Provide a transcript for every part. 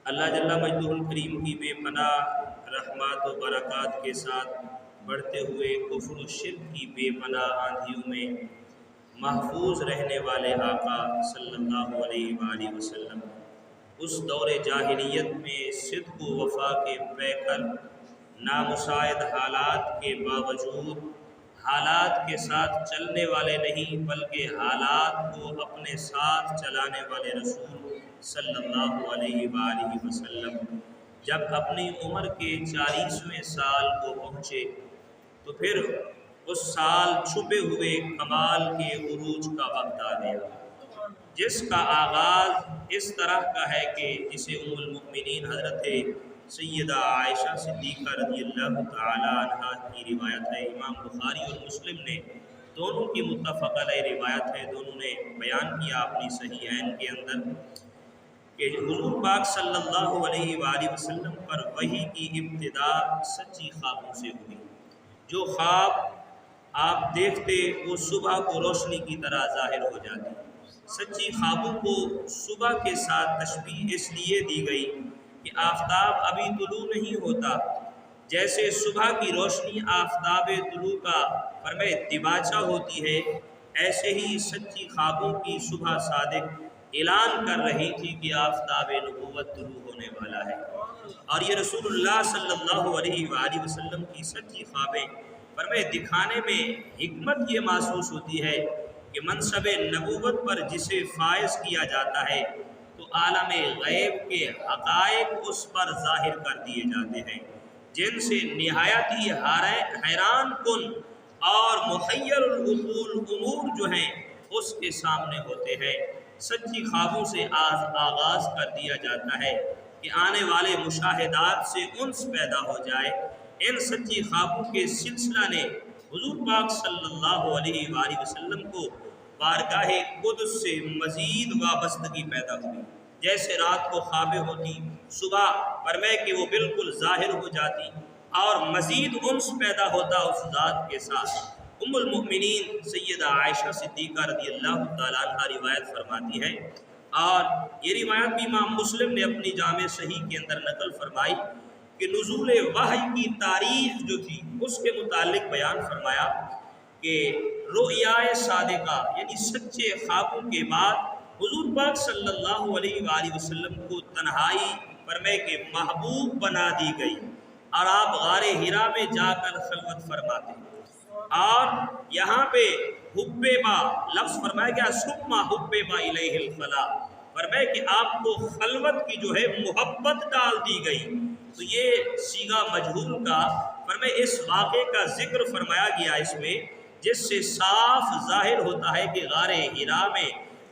اللہ جل مجدہ الکریم کی بے پناہ رحمات و برکات کے ساتھ بڑھتے ہوئے کفر و شرک کی بے پناہ آندھیوں میں محفوظ رہنے والے آقا صلی اللہ علیہ وآلہ وسلم اس دور جاہلیت میں صدق و وفا کے پیکر نامساعد حالات کے باوجود حالات کے ساتھ چلنے والے نہیں بلکہ حالات کو اپنے ساتھ چلانے والے رسول صلی اللہ علیہ وآلہ وسلم جب اپنی عمر کے 40ویں سال کو پہنچے تو پھر اس سال چھپے ہوئے کمال کے عروج کا وقت آ گیا، جس کا آغاز اس طرح کا ہے کہ جسے ام المؤمنین حضرت سیدہ عائشہ صدیقہ رضی اللہ تعالی عنہا کی روایت ہے، امام بخاری اور مسلم نے دونوں کی متفق علیہ روایت ہے، دونوں نے بیان کیا اپنی صحیحین کے اندر کہ حضور پاک صلی اللہ علیہ وآلہ وسلم پر وحی کی ابتدا سچی خوابوں سے ہوئی۔ جو خواب آپ دیکھتے وہ صبح کو روشنی کی طرح ظاہر ہو جاتی۔ سچی خوابوں کو صبح کے ساتھ تشبیہ اس لیے دی گئی کہ آفتاب ابھی طلوع نہیں ہوتا، جیسے صبح کی روشنی آفتاب طلوع کا فرمائے دباچہ ہوتی ہے، ایسے ہی سچی خوابوں کی صبح صادق اعلان کر رہی تھی کہ آفتاب نبوت طلوع ہونے والا ہے۔ اور یہ رسول اللہ صلی اللہ علیہ وآلہ وسلم کی سچی خوابیں فرمائے دکھانے میں حکمت یہ محسوس ہوتی ہے کہ منصب نبوت پر جسے فائز کیا جاتا ہے تو عالم غیب کے حقائق اس پر ظاہر کر دیے جاتے ہیں، جن سے نہایت ہی حیران کن اور محیر العقول امور جو ہیں اس کے سامنے ہوتے ہیں۔ سچی خوابوں سے آغاز کر دیا جاتا ہے کہ آنے والے مشاہدات سے انس پیدا ہو جائے۔ ان سچی خوابوں کے سلسلہ نے حضور پاک صلی اللہ علیہ وآلہ وسلم کو بارگاہ قدس سے مزید وابستگی پیدا ہوئی، جیسے رات کو خوابیں ہوتی صبح فرمائے کہ وہ بالکل ظاہر ہو جاتی اور مزید انس پیدا ہوتا اس ذات کے ساتھ۔ ام المؤمنین سیدہ عائشہ صدیقہ رضی اللہ تعالیٰ عنہ روایت فرماتی ہے، اور یہ روایت بھی امام مسلم نے اپنی جامع صحیح کے اندر نقل فرمائی کہ نزول وحی کی تاریخ جو تھی اس کے متعلق بیان فرمایا کہ رؤیائے صادقہ یعنی سچے خوابوں کے بعد حضور پاک صلی اللہ علیہ وآلہ وسلم کو تنہائی فرمائے کہ محبوب بنا دی گئی، اور آپ غار حرا میں جا کر خلوت فرماتے، اور یہاں پہ حبیبا لفظ فرمایا گیا ثم حبیبا الیہ الخلا، فرمایا کہ آپ کو خلوت کی جو ہے محبت ڈال دی گئی۔ تو یہ صیغہ مجہول کا فرمایا اس واقعے کا ذکر فرمایا گیا اس میں، جس سے صاف ظاہر ہوتا ہے کہ غار حرا میں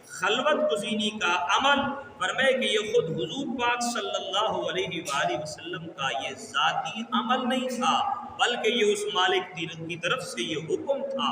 خلوت گزینی کا عمل فرمائے کہ یہ خود حضور پاک صلی اللہ علیہ وآلہ وسلم کا یہ ذاتی عمل نہیں تھا، بلکہ یہ اس مالک کی طرف سے یہ حکم تھا،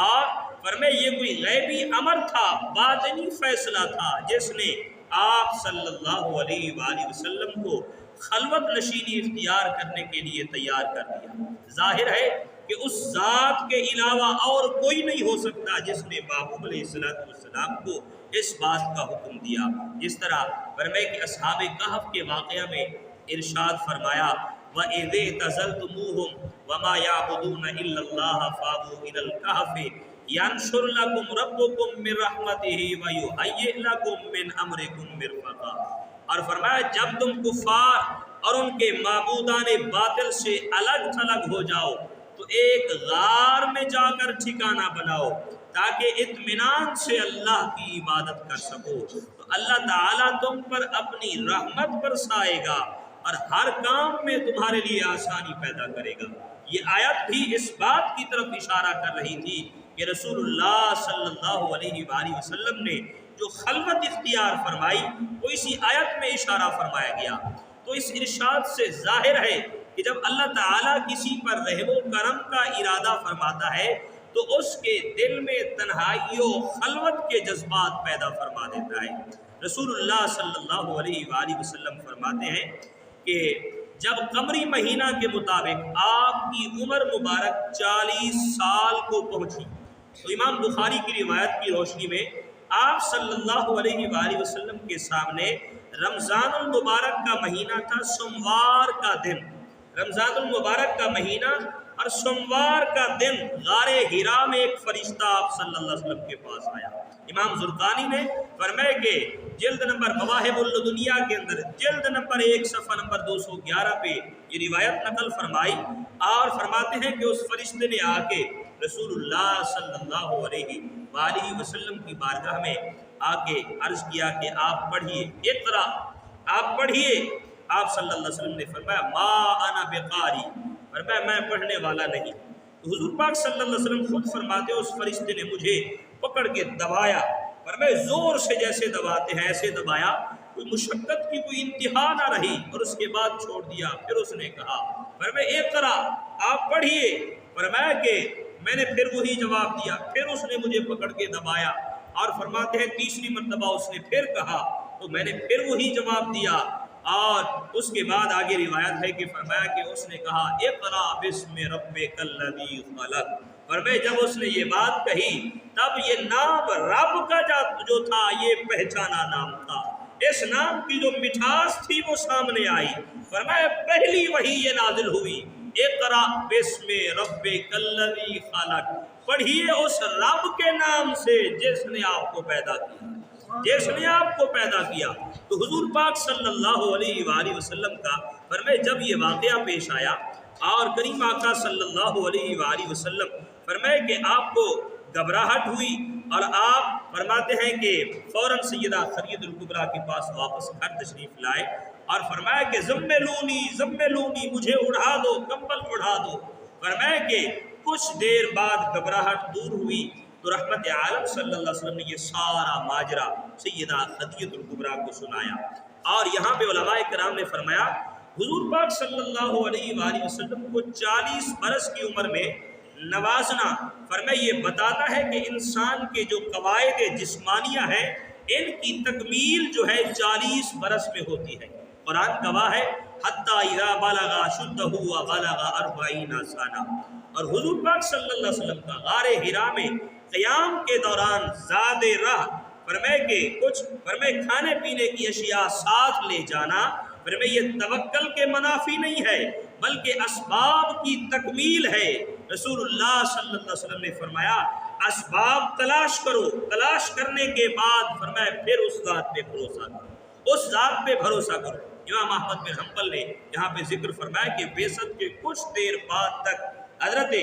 اور فرمائے یہ کوئی غیبی امر تھا، باطنی فیصلہ تھا، جس نے آپ صلی اللہ علیہ وآلہ وسلم کو خلوت نشینی اختیار کرنے کے لیے تیار کر دیا۔ ظاہر ہے کہ اس ذات کے علاوہ اور کوئی نہیں ہو سکتا جس نے محبوب علیہ السلام کو اس بات کا حکم دیا، جس طرح فرمائے کہ اصحاب کہف کے واقعہ میں ارشاد فرمایا وَإِذِ اعْتَزَلْتُمُوهُمْ وَمَا يَعْبُدُونَ إِلَّا اللَّهَ فَأْوُوا إِلَى الْكَهْفِ يَنشُرْ لَكُمْ رَبُّكُم مِّن رَّحْمَتِهِ وَيُهَيِّئْ لَكُم مِّنْ أَمْرِكُم مِّرْفَقًا۔ اور فرمایا جب تم کفار اور ان کے معبودان باطل سے الگ تھلگ ہو جاؤ تو ایک غار میں جا کر ٹھکانہ بناؤ تاکہ اطمینان سے اللہ کی عبادت کر سکو، تو اللہ تعالیٰ تم پر اپنی رحمت برسائے گا اور ہر کام میں تمہارے لیے آسانی پیدا کرے گا۔ یہ آیت بھی اس بات کی طرف اشارہ کر رہی تھی کہ رسول اللہ صلی اللہ علیہ وآلہ وسلم نے جو خلوت اختیار فرمائی وہ اسی آیت میں اشارہ فرمایا گیا۔ تو اس ارشاد سے ظاہر ہے کہ جب اللہ تعالیٰ کسی پر رحم و کرم کا ارادہ فرماتا ہے تو اس کے دل میں تنہائی و خلوت کے جذبات پیدا فرما دیتا ہے۔ رسول اللہ صلی اللہ علیہ وآلہ وسلم فرماتے ہیں کہ جب قمری مہینہ کے مطابق آپ کی عمر مبارک 40 سال کو پہنچی تو امام بخاری کی روایت کی روشنی میں آپ صلی اللہ علیہ وآلہ وسلم کے سامنے رمضان المبارک کا مہینہ تھا، سوموار کا دن، رمضان المبارک کا مہینہ اور سوموار کا دن غار حرا میں ایک فرشتہ آپ صلی اللہ علیہ وسلم کے پاس آیا۔ امام زرقانی نے فرمایا کہ جلد نمبر مواہب الدنیا کے اندر جلد نمبر 1 صفحہ نمبر 211 پہ یہ روایت نقل فرمائی، اور فرماتے ہیں کہ اس فرشتے نے آ کے رسول اللہ صلی اللہ علیہ وآلہ وسلم کی بارگاہ میں آ کے عرض کیا کہ آپ پڑھیے، اقرا، آپ پڑھیے۔ آپ صلی اللہ علیہ وسلم نے فرمایا ما انا بقاری، فرمایا میں پڑھنے والا نہیں۔ تو حضور پاک صلی اللہ علیہ وسلم خود فرماتے ہیں اس فرشتے نے مجھے پکڑ کے دبایا، فرمایا زور سے جیسے دباتے ہیں ایسے دبایا، کوئی مشقت کی کوئی انتہا نہ رہی، اور اس کے بعد چھوڑ دیا۔ پھر اس نے کہا فرمایا اقرا، آپ پڑھیے، فرمایا کہ میں نے پھر وہی جواب دیا، پھر اس نے مجھے پکڑ کے دبایا، اور فرماتے ہیں تیسری مرتبہ اس نے پھر کہا تو میں نے پھر وہی جواب دیا، اور اس کے بعد آگے روایت ہے کہ فرمایا کہ اس نے کہا اقرا بسم ربک الذی خلق، فرمایا جب اس نے یہ بات کہی تب یہ نام رب کا جو تھا یہ پہچانا نام تھا، اس نام کی جو مٹھاس تھی وہ سامنے آئی۔ فرمایا پہلی وحی یہ نازل ہوئی اقرا بسم ربک الذی خلق، پڑھیے اس رب کے نام سے جس نے آپ کو پیدا کیا، جس نے آپ کو پیدا کیا۔ تو حضور پاک صلی اللہ علیہ وآلہ وسلم کا فرمائے جب یہ واقعہ پیش آیا اور کریم آقا صلی اللہ علیہ وآلہ وسلم فرمائے کہ آپ کو گھبراہٹ ہوئی، اور آپ فرماتے ہیں کہ فوراً سیدہ خدیجہ الکبریٰ کے پاس واپس گھر تشریف لائے، اور فرمایا کہ زملونی، مجھے اڑا دو، کمبل اڑا دو۔ فرمایا کہ کچھ دیر بعد گھبراہٹ دور ہوئی تو رحمت عالم صلی اللہ علیہ وسلم نے یہ سارا ماجرا سیدہ خدیجہ الکبریٰ کو سنایا۔ اور یہاں پہ علماء کرام نے فرمایا حضور پاک صلی اللہ علیہ وآلہ وسلم کو 40 برس کی عمر میں نوازنا، فرمایا یہ بتاتا ہے کہ انسان کے جو قواعد جسمانیہ ہیں ان کی تکمیل جو ہے 40 برس میں ہوتی ہے۔ قرآن گواہ ہے حتی اذا بلغ اشدہ وبلغ 40 سنہ، اور حضور پاک صلی اللہ علیہ وسلم کا غار حرا میں قیام کے دوران زاد راہ، فرمائے کہ کچھ فرمائے کھانے پینے کی اشیاء ساتھ لے جانا، فرمائے یہ توکل کے منافی نہیں ہے بلکہ اسباب کی تکمیل ہے۔ رسول اللہ صلی اللہ علیہ وسلم نے فرمایا اسباب تلاش کرو، تلاش کرنے کے بعد فرمایا پھر اس ذات پہ بھروسہ کرو، اس ذات پہ بھروسہ کرو۔ امام احمد بن حنبل نے یہاں پہ ذکر فرمایا کہ بعثت کے کچھ دیر بعد تک حضرت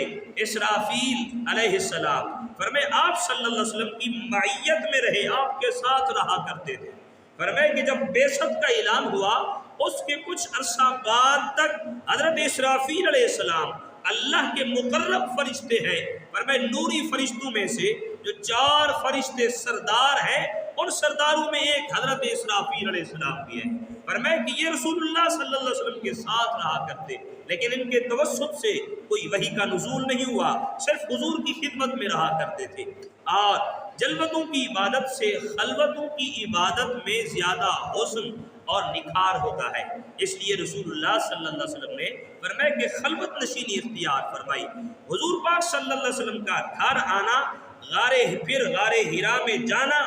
اسرافیل علیہ السلام فرمائے آپ صلی اللہ علیہ وسلم کی معیت میں رہے، آپ کے ساتھ رہا کرتے تھے۔ فرمائے کہ جب بعثت کا اعلان ہوا اس کے کچھ عرصہ بعد تک حضرت اسرافیل علیہ السلام اللہ کے مقرب فرشتے ہیں، فرمائے نوری فرشتوں میں سے جو 4 فرشتے سردار ہیں، ان سرداروں میں ایک حضرت اسرافیل علیہ السلام بھی ہے۔ فرمائے کہ یہ رسول اللہ صلی اللہ علیہ وسلم کے ساتھ رہا کرتے، لیکن ان کے توسط سے کوئی وحی کا نزول نہیں ہوا، صرف حضور کی خدمت میں رہا کرتے تھے۔ اور جلوتوں کی عبادت سے خلوتوں کی عبادت میں زیادہ حسن اور نکھار ہوتا ہے، اس لیے رسول اللہ صلی اللہ علیہ وسلم نے فرمایا کہ خلوت نشینی اختیار فرمائی۔ حضور پاک صلی اللہ علیہ وسلم کا گھر آنا، غار حرا میں جانا،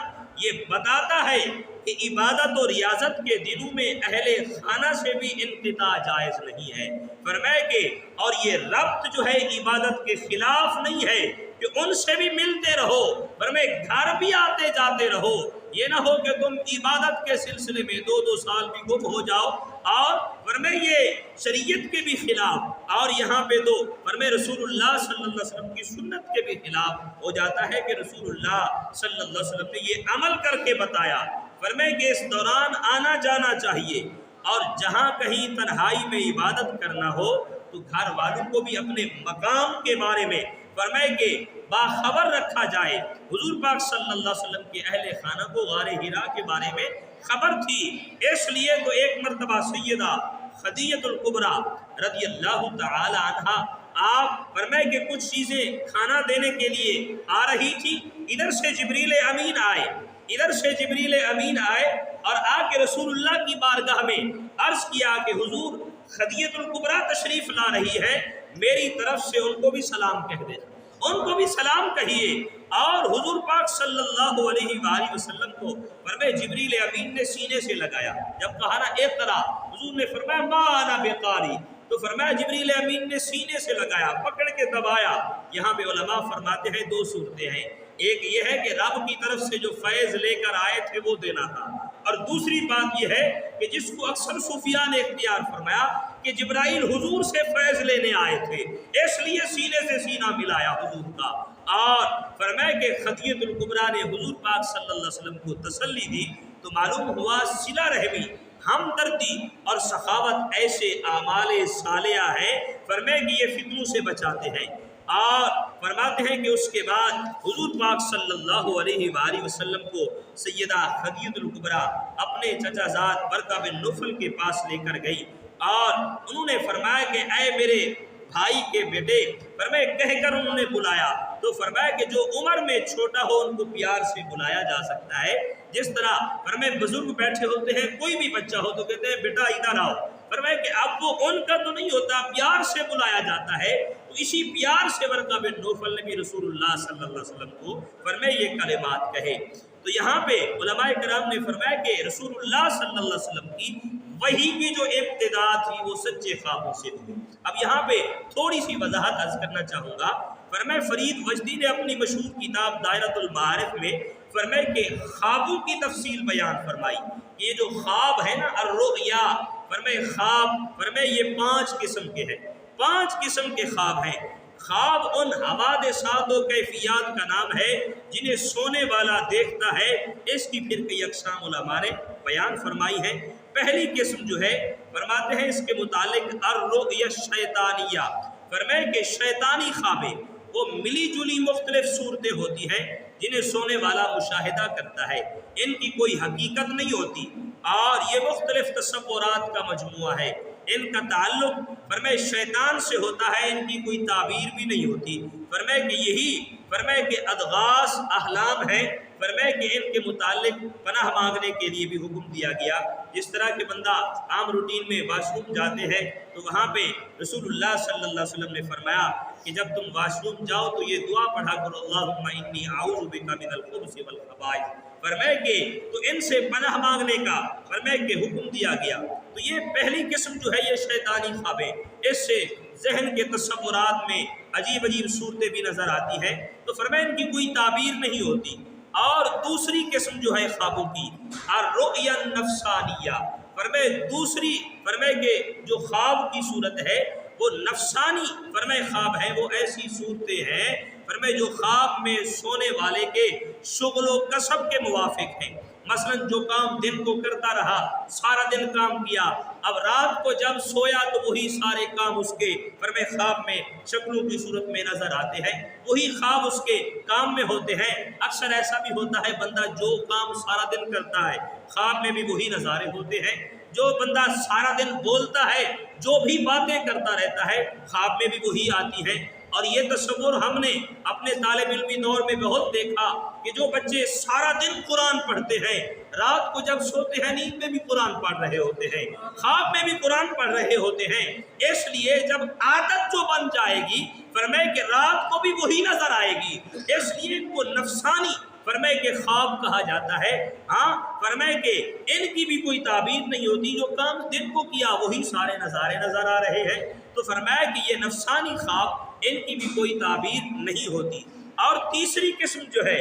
یہ بتاتا ہے کہ عبادت و ریاضت کے دنوں میں اہل خانہ سے بھی انقطاع جائز نہیں ہے۔ فرمائے کہ اور یہ ربط جو ہے عبادت کے خلاف نہیں ہے کہ ان سے بھی ملتے رہو، فرمائے گھر بھی آتے جاتے رہو، یہ نہ ہو کہ تم عبادت کے سلسلے میں 2 سال بھی گم ہو جاؤ، اور فرمائے یہ شریعت کے بھی خلاف، اور یہاں پہ تو فرمائے رسول اللہ صلی اللہ علیہ وسلم کی سنت کے بھی خلاف ہو جاتا ہے کہ رسول اللہ صلی اللہ علیہ وسلم نے یہ عمل کر کے بتایا۔ فرمائے کہ اس دوران آنا جانا چاہیے، اور جہاں کہیں تنہائی میں عبادت کرنا ہو تو گھر والوں کو بھی اپنے مقام کے بارے میں فرمائے کہ باخبر رکھا جائے۔ حضور پاک صلی اللہ علیہ وسلم کے اہل خانہ کو غار حرا کے بارے میں خبر تھی، اس لیے تو ایک مرتبہ سیدہ خدیجہ الکبریٰ رضی اللہ تعالی عنہا آپ فرمائے کہ کچھ چیزیں کھانا دینے کے لیے آ رہی تھی، ادھر سے جبریل امین آئے اور آ کے رسول اللہ کی بارگاہ میں عرض کیا کہ حضور خدیجہ الکبریٰ تشریف لا رہی ہے، میری طرف سے ان کو بھی سلام کہہ دینا، ان کو بھی سلام کہیے۔ اور حضور پاک صلی اللہ علیہ وآلہ وسلم کو فرمائے جبریل امین نے سینے سے لگایا، جب کہا نا اقرا، حضور نے فرمایا ما انا بقاری، تو فرمایا جبریل امین نے سینے سے لگایا، پکڑ کے دبایا۔ یہاں پہ علماء فرماتے ہیں دو صورتیں ہیں، ایک یہ ہے کہ رب کی طرف سے جو فیض لے کر آئے تھے وہ دینا تھا، اور دوسری بات یہ ہے کہ جس کو اکثر صوفیاء نے اختیار فرمایا کہ جبرائیل حضور سے فیض لینے آئے تھے، اس لیے سینے سے سینہ ملایا حضور کا۔ اور فرمایا کہ خدیجہ الکبریٰ نے حضور پاک صلی اللہ علیہ وسلم کو تسلی دی، تو معلوم ہوا صلہ رحمی، ہمدردی اور سخاوت ایسے اعمال صالحہ ہیں فرمایا کہ یہ فتنوں سے بچاتے ہیں۔ اور فرماتے ہیں کہ اس کے بعد حضور پاک صلی اللہ علیہ وآلہ وسلم کو سیدہ خدیجہ الکبریٰ اپنے چچا زاد برقہ بن نوفل کے پاس لے کر گئی، اور انہوں نے فرمایا کہ اے میرے بھائی کے بیٹے، فرمایا کہہ کر انہوں نے بلایا، تو فرمایا کہ جو عمر میں چھوٹا ہو ان کو پیار سے بلایا جا سکتا ہے، جس طرح فرمایا بزرگ بیٹھے ہوتے ہیں، کوئی بھی بچہ ہو تو کہتے ہیں بیٹا ادھر آؤ، فرمایا کہ اب وہ ان کا تو نہیں ہوتا، پیار سے بلایا جاتا ہے۔ تو اسی پیار سے ورقہ بن نوفل نے بھی رسول اللہ صلی اللہ علیہ وسلم کو فرمایا یہ کلمات کہے۔ تو یہاں پہ علماء کرام نے فرمایا کہ رسول اللہ صلی اللہ علیہ وسلم کی وحی کی جو ابتدا تھی وہ سچے خوابوں سے ہوئی۔ اب یہاں پہ تھوڑی سی وضاحت عرض کرنا چاہوں گا۔ فرمایا فرید وجدی نے اپنی مشہور کتاب دائرۃ المعارف میں فرمایا کہ خوابوں کی تفصیل بیان فرمائی، یہ جو خواب ہے نا الرؤیا، فرمایا خواب، فرمایا یہ 5 قسم کے ہیں، 5 قسم کے خواب ہیں۔ خواب ان حوادثات و کیفیات کا نام ہے جنہیں سونے والا دیکھتا ہے، اس کی پھر کئی اقسام علماء نے بیان فرمائی ہے۔ پہلی قسم جو ہے فرماتے ہیں اس کے متعلق الرؤیا الشیطانیہ، فرمایا کہ شیطانی خوابیں وہ ملی جلی مختلف صورتیں ہوتی ہیں جنہیں سونے والا مشاہدہ کرتا ہے، ان کی کوئی حقیقت نہیں ہوتی، اور یہ مختلف تصورات کا مجموعہ ہے، ان کا تعلق فرمایا شیطان سے ہوتا ہے، ان کی کوئی تعبیر بھی نہیں ہوتی۔ فرمایا کہ یہی فرمایا کہ ادغاث احلام ہے، فرمایا کہ ان کے متعلق پناہ مانگنے کے لیے بھی حکم دیا گیا۔ جس طرح کہ بندہ عام روٹین میں واش روم جاتے ہیں تو وہاں پہ رسول اللہ صلی اللہ علیہ وسلم نے فرمایا کہ جب تم واش روم جاؤ تو یہ دعا پڑھا کرو اللہم انی اعوذ بک من الخبث والخبائث، فرمایا کہ تو ان سے پناہ مانگنے کا فرمایا کہ حکم دیا گیا۔ تو یہ پہلی قسم جو ہے یہ شیطانی خوابیں، اس سے ذہن کے تصورات میں عجیب عجیب صورتیں بھی نظر آتی ہیں، تو فرمایا ان کی کوئی تعبیر نہیں ہوتی۔ اور دوسری قسم جو ہے خوابوں کی الرؤیا النفسانیہ، فرمایا دوسری فرمایا کہ جو خواب کی صورت ہے وہ نفسانی فرمایا خواب ہے، وہ ایسی صورتیں ہیں فرمایا جو خواب میں سونے والے کے شغل و کسب کے موافق ہیں۔ مثلا جو کام دن کو کرتا رہا، سارا دن کام کیا، اب رات کو جب سویا تو وہی سارے کام اس کے فرمایا خواب میں شکلوں کی صورت میں نظر آتے ہیں، وہی خواب اس کے کام میں ہوتے ہیں۔ اکثر ایسا بھی ہوتا ہے بندہ جو کام سارا دن کرتا ہے خواب میں بھی وہی نظارے ہوتے ہیں، جو بندہ سارا دن بولتا ہے، جو بھی باتیں کرتا رہتا ہے خواب میں بھی وہی آتی ہیں۔ اور یہ تصور ہم نے اپنے طالب علمی دور میں بہت دیکھا کہ جو بچے سارا دن قرآن پڑھتے ہیں، رات کو جب سوتے ہیں نیند میں بھی قرآن پڑھ رہے ہوتے ہیں، خواب میں بھی قرآن پڑھ رہے ہوتے ہیں۔ اس لیے جب عادت جو بن جائے گی فرمائے کہ رات کو بھی وہی نظر آئے گی، اس لیے ان کو نفسانی فرمائے کہ خواب کہا جاتا ہے۔ ہاں فرمائے کہ ان کی بھی کوئی تعبیر نہیں ہوتی، جو کام دن کو کیا وہی سارے نظارے نظر آ رہے ہیں، تو فرمایا کہ یہ نفسانی خواب ان کی بھی کوئی تعبیر نہیں ہوتی۔ اور تیسری قسم جو ہے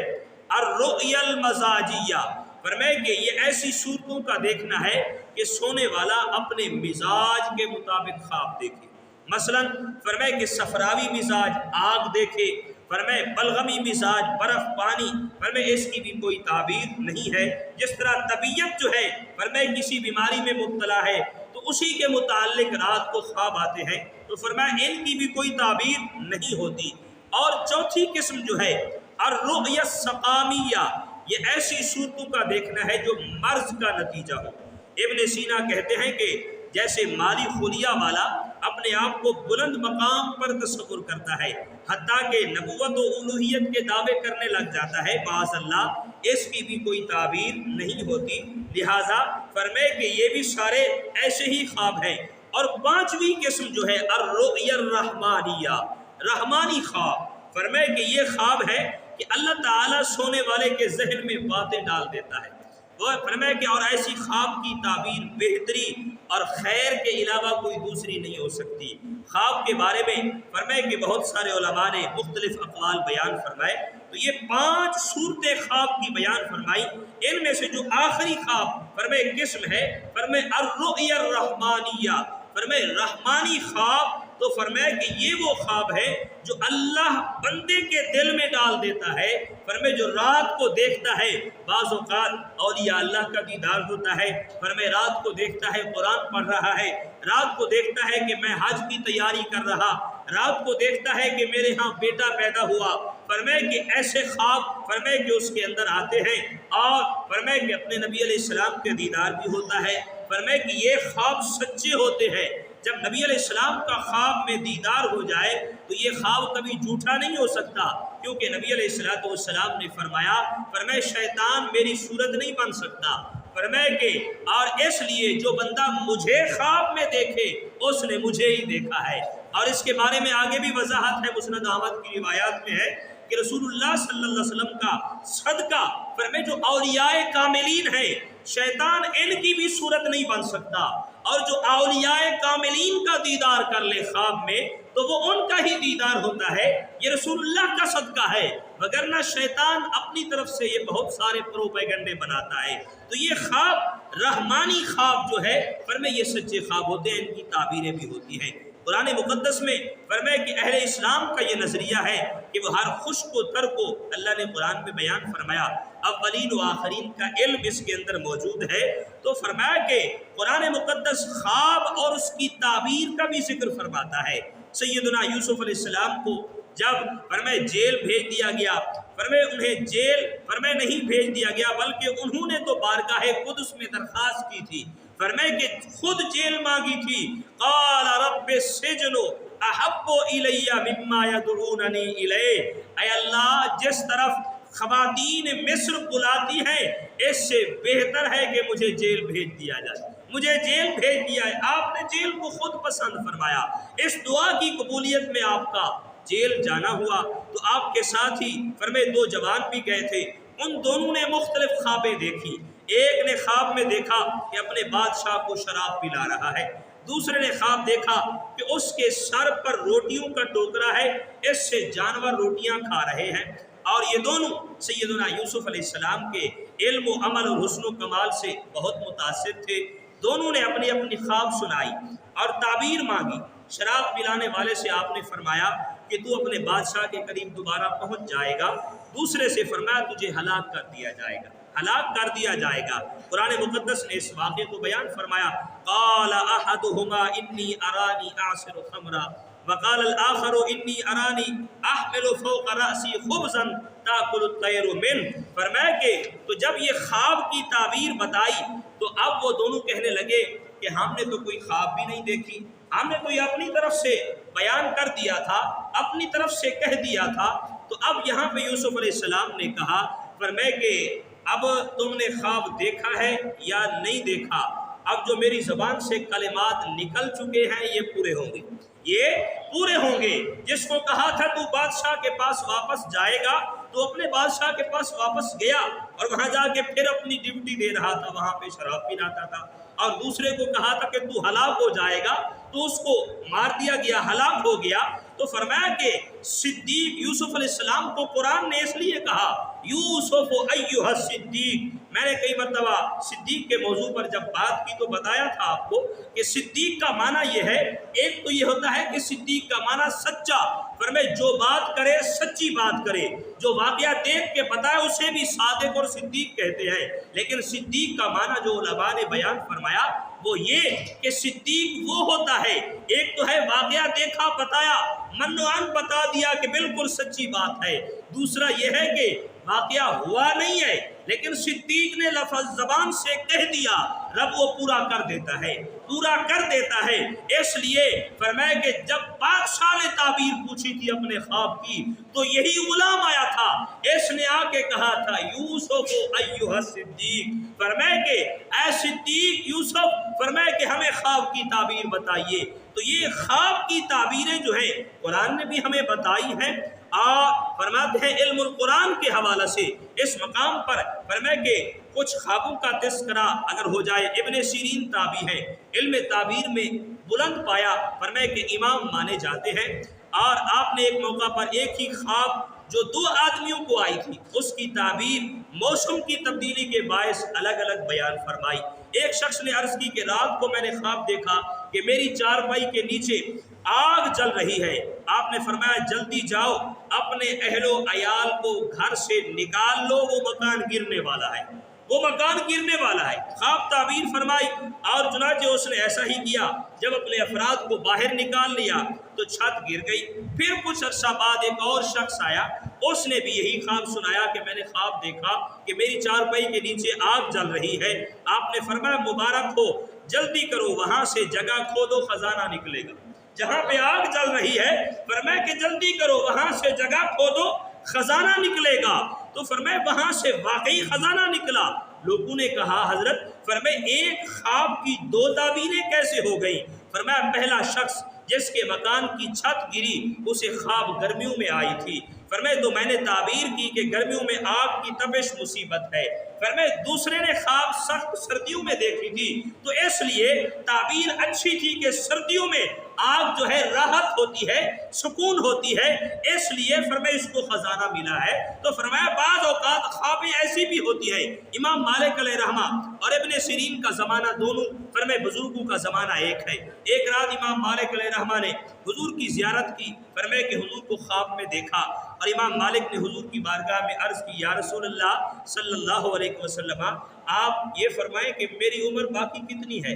الرؤیا المزاجیہ، فرمایا کہ یہ ایسی صورتوں کا دیکھنا ہے کہ سونے والا اپنے مزاج کے مطابق خواب دیکھے۔ مثلا فرمایا کہ صفراوی مزاج آگ دیکھے، فرمایا بلغمی مزاج برف پانی، فرمایا اس کی بھی کوئی تعبیر نہیں ہے۔ جس طرح طبیعت جو ہے فرمایا کسی بیماری میں مبتلا ہے تو اسی کے متعلق رات کو خواب آتے ہیں، تو فرمایا ان کی بھی کوئی تعبیر نہیں ہوتی۔ اور چوتھی قسم جو ہے الرؤیا السقامیہ، یہ ایسی صورتوں کا دیکھنا ہے جو مرض کا نتیجہ ہو۔ ابن سینا کہتے ہیں کہ جیسے مالی خلیہ والا اپنے آپ کو بلند مقام پر تصور کرتا ہے، حتیٰ کہ نبوت و الوہیت کے دعوے کرنے لگ جاتا ہے، معاذ اللہ، اس کی بھی کوئی تعبیر نہیں ہوتی۔ لہٰذا فرمائے کہ یہ بھی سارے ایسے ہی خواب ہیں۔ اور پانچویں قسم جو ہے الرؤیا الرحمانیہ، رحمانی خواب، فرمائے کہ یہ خواب ہے کہ اللہ تعالیٰ سونے والے کے ذہن میں باتیں ڈال دیتا ہے۔ وہ فرمائے کہ اور ایسی خواب کی تعبیر بہتری اور خیر کے علاوہ کوئی دوسری نہیں ہو سکتی۔ خواب کے بارے میں فرمائے کہ بہت سارے علماء نے مختلف اقوال بیان فرمائے، تو یہ 5 صورتیں خواب کی بیان فرمائی۔ ان میں سے جو آخری خواب فرمائے قسم ہے، فرمائے الرؤیا الرحمانیہ، فرمائے رحمانی خواب، تو فرمائے کہ یہ وہ خواب ہے جو اللہ بندے کے دل میں ڈال دیتا ہے۔ فرمائے جو رات کو دیکھتا ہے، بعض اوقات اولیاء اللہ کا دیدار ہوتا ہے، فرمائے رات کو دیکھتا ہے قرآن پڑھ رہا ہے، رات کو دیکھتا ہے کہ میں حج کی تیاری کر رہا، رات کو دیکھتا ہے کہ میرے ہاں بیٹا پیدا ہوا۔ فرمائے کہ ایسے خواب فرمائے کہ اس کے اندر آتے ہیں، اور فرمائے کہ اپنے نبی علیہ السلام کے دیدار بھی ہوتا ہے۔ فرمائے کہ یہ خواب سچے ہوتے ہیں۔ جب نبی علیہ السلام کا خواب میں دیدار ہو جائے تو یہ خواب کبھی جھوٹا نہیں ہو سکتا، کیونکہ نبی علیہ السلام نے فرمایا، فرمائے شیطان میری صورت نہیں بن سکتا، فرمائے کہ اور اس لیے جو بندہ مجھے خواب میں دیکھے اس نے مجھے ہی دیکھا ہے۔ اور اس کے بارے میں آگے بھی وضاحت ہے، مسند احمد کی روایات میں ہے کہ رسول اللہ صلی اللہ علیہ وسلم کا صدقہ فرمائے جو اولیاء کاملین ہیں، شیطان ان کی بھی صورت نہیں بن سکتا، اور جو اولیاء کاملین کا دیدار کر لے خواب میں تو وہ ان کا ہی دیدار ہوتا ہے۔ یہ رسول اللہ کا صدقہ ہے، وگرنہ شیطان اپنی طرف سے یہ بہت سارے پروپیگنڈے بناتا ہے۔ تو یہ خواب رحمانی خواب جو ہے فرمائے یہ سچے خواب ہوتے ہیں، ان کی تعبیریں بھی ہوتی ہیں۔ قرآن مقدس میں فرمائے کہ اہل اسلام کا یہ نظریہ ہے کہ وہ ہر خشک و تر کو اللہ نے قرآن میں بیان فرمایا، اولین و آخرین کا علم اس کے اندر موجود ہے۔ تو فرمایا کہ قرآن مقدس خواب اور اس کی تعبیر کا بھی ذکر فرماتا ہے۔ سیدنا یوسف علیہ السلام کو جب فرمائے جیل بھیج دیا گیا، فرمائے انہیں جیل فرمائے نہیں بھیج دیا گیا، بلکہ انہوں نے تو بارگاہ قدس میں درخواست کی تھی، فرمائے کہ خود جیل مانگی تھی۔ قال رب السجن احب الی مما یدعوننی الیہ، اے اللہ جس طرف خواتین مصر بلاتی ہیں اس سے بہتر ہے کہ مجھے جیل بھیج دیا جائے، مجھے جیل بھیج دیا ہے۔ آپ نے جیل کو خود پسند فرمایا، اس دعا کی قبولیت میں آپ کا جیل جانا ہوا۔ تو آپ کے ساتھ ہی فرمائے 2 جوان بھی گئے تھے، ان دونوں نے مختلف خوابیں دیکھی۔ ایک نے خواب میں دیکھا کہ اپنے بادشاہ کو شراب پلا رہا ہے، دوسرے نے خواب دیکھا کہ اس کے سر پر روٹیوں کا ٹوکرا ہے، اس سے جانور روٹیاں کھا رہے ہیں۔ اور یہ دونوں سیدنا یوسف علیہ السلام کے علم و عمل اور حسن و کمال سے بہت متاثر تھے۔ دونوں نے اپنی اپنی خواب سنائی اور تعبیر مانگی۔ شراب پلانے والے سے آپ نے فرمایا کہ تو اپنے بادشاہ کے قریب دوبارہ پہنچ جائے گا، دوسرے سے فرمایا تجھے ہلاک کر دیا جائے گا، ہلاک کر دیا جائے گا۔ قرآن مقدس نے اس واقعے کو بیان فرمایا، قال احدهما انی ارانی اعصر خمرا وقال الاخر انی ارانی احمل فوق رأسی خبزا تاکل الطیر منه۔ فرمایا کہ تو جب یہ خواب کی تعبیر بتائی تو اب وہ دونوں کہنے لگے کہ ہم نے تو کوئی خواب بھی نہیں دیکھی، ہم نے کوئی اپنی طرف سے بیان کر دیا تھا، اپنی طرف سے کہہ دیا تھا۔ تو اب یہاں پہ یوسف علیہ السلام نے کہا، فرمائے کہ اب تم نے خواب دیکھا ہے یا نہیں دیکھا، اب جو میری زبان سے کلمات نکل چکے ہیں یہ پورے ہوں گے، یہ پورے ہوں گے۔ جس کو کہا تھا تو بادشاہ کے پاس واپس جائے گا تو اپنے بادشاہ کے پاس واپس گیا، اور وہاں جا کے پھر اپنی ڈیوٹی دے رہا تھا، وہاں پہ شراب پلاتا تھا۔ اور دوسرے کو کہا تھا کہ تو ہلاک ہو جائے گا، تو اس کو مار دیا گیا، ہلاک ہو گیا۔ تو فرمایا کہ صدیق یوسف علیہ السلام کو قرآن نے اس لیے کہا یوسف ایھا الصدیق۔ میں نے کئی مرتبہ صدیق کے موضوع پر جب بات کی تو بتایا تھا آپ کو کہ صدیق کا معنی یہ ہے، ایک تو یہ ہوتا ہے کہ صدیق کا معنی سچا، فرمائے جو بات کرے سچی بات کرے، جو واقعہ دیکھ کے بتائے اسے بھی صادق اور صدیق کہتے ہیں۔ لیکن صدیق کا معنی جو علماء نے بیان فرمایا وہ یہ کہ صدیق وہ ہوتا ہے، ایک تو ہے واقعہ دیکھا بتایا، من و عن بتا دیا کہ بالکل سچی بات ہے، دوسرا یہ ہے کہ واقعہ ہوا نہیں ہے لیکن صدیق نے لفظ زبان سے کہہ دیا، رب وہ پورا کر دیتا ہے، پورا کر دیتا ہے۔ اس لیے فرمایا کہ جب بادشاہ نے تعبیر پوچھی تھی اپنے خواب کی تو یہی غلام آیا تھا، اس نے آ کے کہا تھا یوسف ایھا الصدیق، فرمایا کہ اے صدیق یوسف، فرمایا کہ ہمیں خواب کی تعبیر بتائیے۔ تو یہ خواب کی تعبیریں جو ہیں قرآن نے بھی ہمیں بتائی ہیں، اور فرماتے ہیں علم القرآن کے حوالے سے اس مقام پر فرمائے کہ کچھ خوابوں کا تذکرہ اگر ہو جائے، ابن سیرین تابعی ہے، علم تعبیر میں بلند پایا، فرمائے کہ امام مانے جاتے ہیں، اور آپ نے ایک موقع پر ایک ہی خواب جو 2 آدمیوں کو آئی تھی اس کی تعبیر موسم کی تبدیلی کے باعث الگ الگ بیان فرمائی۔ ایک شخص نے عرض کی کہ رات کو میں نے خواب دیکھا کہ میری چارپائی کے نیچے آگ جل رہی ہے، آپ نے فرمایا جلدی جاؤ اپنے اہل و عیال کو گھر سے نکال لو، وہ مکان گرنے والا ہے، وہ مکان گرنے والا ہے۔ خواب تعبیر فرمائی اور چنانچہ اس نے ایسا ہی کیا، جب اپنے افراد کو باہر نکال لیا تو چھت گر گئی۔ پھر کچھ عرصہ بعد ایک اور شخص آیا، اس نے بھی یہی خواب سنایا کہ میں نے خواب دیکھا کہ میری چارپائی کے نیچے آگ جل رہی ہے، آپ نے فرمایا مبارک ہو، جلدی کرو وہاں سے جگہ کھودو خزانہ نکلے گا۔ جہاں پہ آگ جل رہی ہے فرمایا کہ جلدی کرو وہاں سے جگہ کھودو خزانہ نکلے گا، تو فرمایا وہاں سے واقعی خزانہ نکلا۔ لوگوں نے کہا حضرت فرمایا ایک خواب کی 2 تعبیریں کیسے ہو گئیں؟ فرمایا پہلا شخص جس کے مکان کی چھت گری اسے خواب گرمیوں میں آئی تھی، فرمایا تو میں نے تعبیر کی کہ گرمیوں میں آگ کی تپش مصیبت ہے، فرمایا دوسرے نے خواب سخت سردیوں میں دیکھی تھی تو اس لیے تعبیر اچھی تھی کہ سردیوں میں آگ جو ہے راحت ہوتی ہے، سکون ہوتی ہے، اس لیے فرمایا اس کو خزانہ ملا ہے۔ تو فرمایا بعض اوقات خوابیں ایسی بھی ہوتی ہیں۔ امام مالک علیہ رحمہ اور ابن سیرین کا زمانہ دونوں فرمایا بزرگوں کا زمانہ ایک ہے۔ ایک رات امام مالک علیہ رحمہ نے حضور کی زیارت کی، فرمایا کہ حضور کو خواب میں دیکھا، اور امام مالک نے حضور کی بارگاہ میں عرض کی یا رسول اللہ صلی اللہ علیہ وسلم آپ یہ فرمائیں کہ میری عمر باقی کتنی ہے؟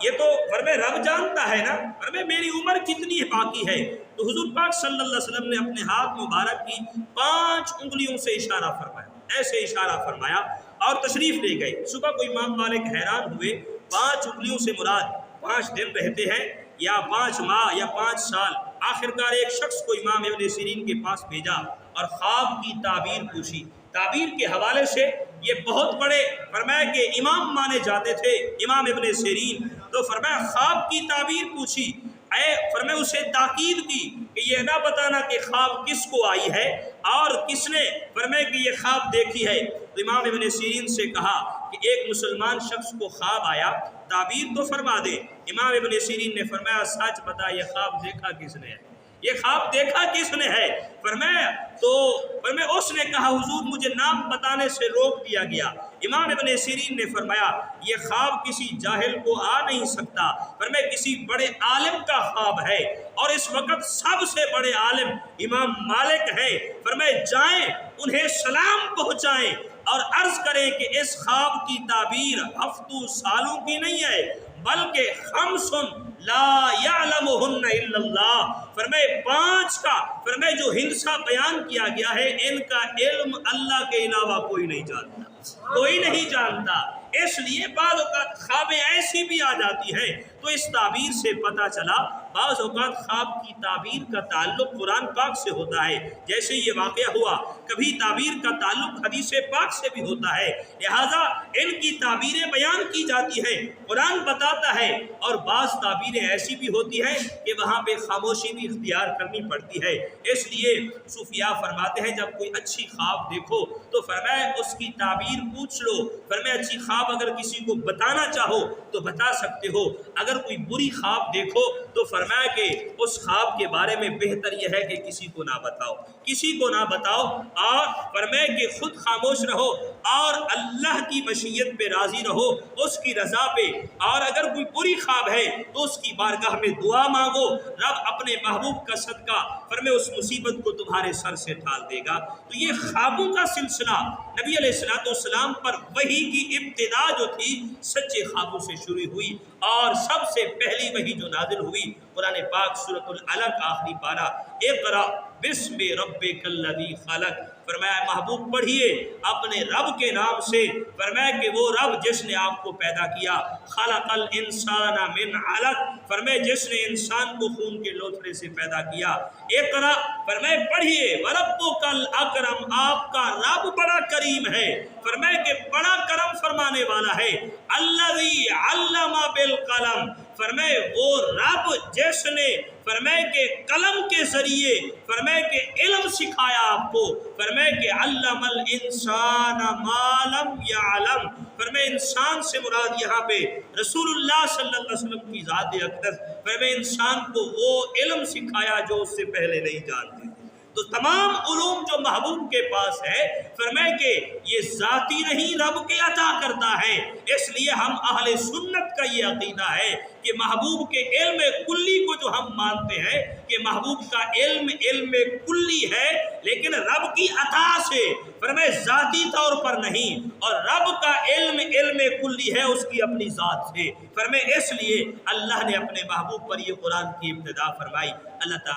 یہ تو فرمایا رب جانتا ہے نا، فرمایا میری عمر کتنی باقی ہے؟ تو حضور پاک صلی اللہ علیہ وسلم نے اپنے ہاتھ مبارک کی 5 انگلیوں سے اشارہ فرمایا، ایسے اشارہ فرمایا اور تشریف لے گئے۔ صبح کو امام مالک حیران ہوئے، 5 انگلیوں سے مراد 5 دن رہتے ہیں یا 5 ماہ یا 5 سال؟ آخرکار ایک شخص کو امام ابن سیرین کے پاس بھیجا اور خواب کی تعبیر پوچھی۔ تعبیر کے حوالے سے یہ بہت بڑے فرمایا کہ امام مانے جاتے تھے امام ابن سیرین، تو فرمایا خواب کی تعبیر پوچھی، فرمایا اسے تاکید کی کہ یہ نہ بتانا کہ خواب کس کو آئی ہے اور کس نے فرمایا کہ یہ خواب دیکھی ہے۔ تو امام ابن سیرین سے کہا کہ ایک مسلمان شخص کو خواب آیا، تعبیر تو فرما دے۔ امام ابن سیرین نے فرمایا سچ بتا یہ خواب دیکھا کس نے ہے؟ یہ خواب دیکھا کس نے ہے؟ فرمایا اس نے کہا حضور مجھے نام بتانے سے روک دیا گیا۔ امام ابن سیرین نے فرمایا یہ خواب کسی جاہل کو آ نہیں سکتا، فرمایا کسی بڑے عالم کا خواب ہے، اور اس وقت سب سے بڑے عالم امام مالک ہے، فرمایا جائیں انہیں سلام پہنچائیں اور عرض کریں کہ اس خواب کی تعبیر ہفتوں سالوں کی نہیں ہے بلکہ 5 لا یعلمہن الا اللہ، فرمائے 5 کا فرمائے جو ہندسہ بیان کیا گیا ہے ان کا علم اللہ کے علاوہ کوئی نہیں جانتا، کوئی نہیں جانتا۔ اس لیے بعض اوقات خوابیں ایسی بھی آ جاتی ہیں تو اس تعبیر سے پتہ چلا بعض اوقات خواب کی تعبیر کا تعلق قرآن پاک سے ہوتا ہے، جیسے یہ واقعہ ہوا، کبھی تعبیر کا تعلق حدیث پاک سے بھی ہوتا ہے، لہٰذا ان کی تعبیریں بیان کی جاتی ہیں، قرآن بتاتا ہے، اور بعض تعبیریں ایسی بھی ہوتی ہیں کہ وہاں پہ خاموشی بھی اختیار کرنی پڑتی ہے۔ اس لیے صوفیاء فرماتے ہیں جب کوئی اچھی خواب دیکھو تو فرمایا اس کی تعبیر پوچھ لو، فرمایا اچھی خواب اگر کسی کو بتانا چاہو تو بتا سکتے ہو، اگر کوئی بری خواب دیکھو تو فرمایا کہ اس خواب کے بارے میں بہتر یہ ہے کہ کسی کو نہ بتاؤ، کسی کو نہ بتاؤ، اور فرمایا کہ خود خاموش رہو اور اللہ کی مشیت پہ راضی رہو، اس کی رضا پہ، اور اگر کوئی بری خواب ہے تو اس کی بارگاہ میں دعا مانگو، رب اپنے محبوب کا صدقہ فرمایا اس مصیبت کو تمہارے سر سے ٹال دے گا۔ تو یہ خوابوں کا سلسلہ نبی علیہ السلام پر وحی کی ابتدا جو تھی سچے خوابوں سے شروع ہوئی، اور سب سے پہلی وحی جو نازل ہوئی قرآن پاک سورۃ العلق آخری پارہ اقرأ بسم ربک الذی خلق، فرمایا محبوب پڑھیے اپنے رب کے نام سے، فرمایا کہ وہ رب جس نے آپ کو پیدا کیا، خلق الانسان من علق، فرمایا جس نے انسان کو خون کے لوتھڑے سے پیدا کیا، اقرأ فرمائے پڑھیے وربکل اکرم، آپ کا رب بڑا کریم ہے، فرمائے کہ بڑا کرم فرمانے والا ہے، الذی علم بالقلم، فرمائے وہ رب جس نے فرمائے کہ قلم کے ذریعے فرمائے کہ علم سکھایا آپ کو، فرمائے کہ علم الانسان ما لم یعلم، فرمائے انسان سے مراد یہاں پہ رسول اللہ صلی اللہ علیہ وسلم کی ذات اقدس، فرمائے انسان کو وہ علم سکھایا جو اس سے پہلے نہیں جانتے تھے۔ تو تمام علوم جو محبوب کے پاس ہے فرمائے کہ یہ ذاتی نہیں، رب کے عطا کرتا ہے۔ اس لیے ہم اہل سنت کا یہ عقیدہ ہے کہ محبوب کے علم کلی کو جو ہم مانتے ہیں کہ محبوب کا علم کلی ہے لیکن رب کی عطا سے، فرمائے ذاتی طور پر نہیں، اور رب کا علم کلی ہے اس کی اپنی ذات سے، فرمائے اس لیے اللہ نے اپنے محبوب پر یہ قرآن کی ابتدا فرمائی۔ اللہ تعالیٰ